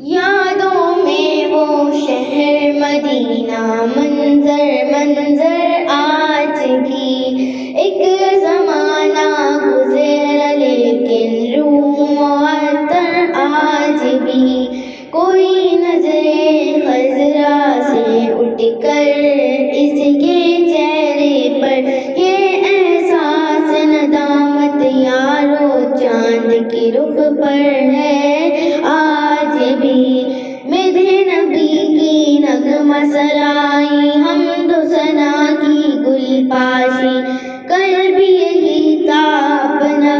یادوں میں وہ شہر مدینہ منظر منظر آج بھی، ایک زمانہ گزرا لیکن روح معطر آج بھی، کوئی نظر خضرا سے اٹھ کر اس کے چہرے پر یہ احساس ندامت یارو چاند کے رخ پر ہے آج بھی، مدح نبی کی نغمہ سرائی حمد و ثنا کی گل پاشی، کل بھی یہی تھا اپنا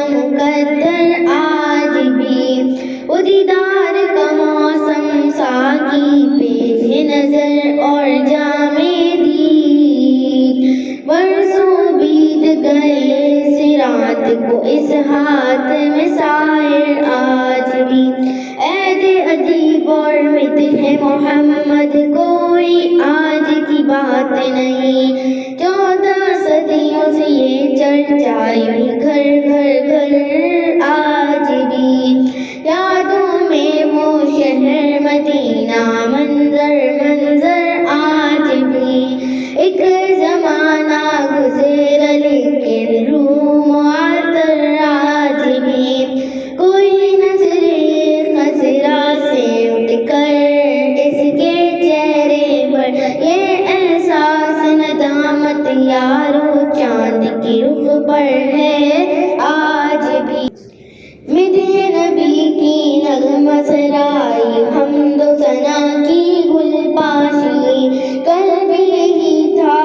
مقدر آج بھی، وہ دیدار کا موسم ساقی پیش نظر اور جام دید، برسوں بیت گئے صراط کو اس ہاتھ میں سائر آج بھی، عہد ادیب اور مدح محمد کوئی آج کی بات نہیں، 14 صدیوں سے یہ چرچا یوں گھر گھر گھر آج بھی، یادوں میں وہ شہر مدینہ منظر منظر آج بھی، ایک زمانہ گزرا لیکن روح معطر آج بھی، کوئی نظر خضرا سے اٹھ کر اس کے چہرے پر یہ احساس ندامت یارو چاند کی رخ پر ہے آج بھی، مدح نبی کی نغمہ سرائی حمد و ثنا کی گل پاشی، کل بھی یہی تھا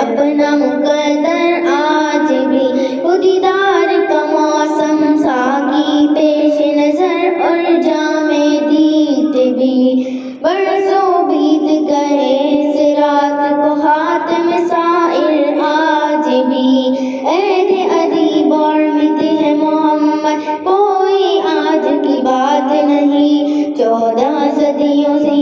اپنا مقدر آج بھی، وہ دیدار کا موسم ساقی پیش نظر اور جام دید بھی، برسوں بیت گئے صراط کو ہاتھ میں سائر آج بھی، عہد ادیب اور مدح محمد کوئی آج کی بات نہیں، 14 صدیوں سے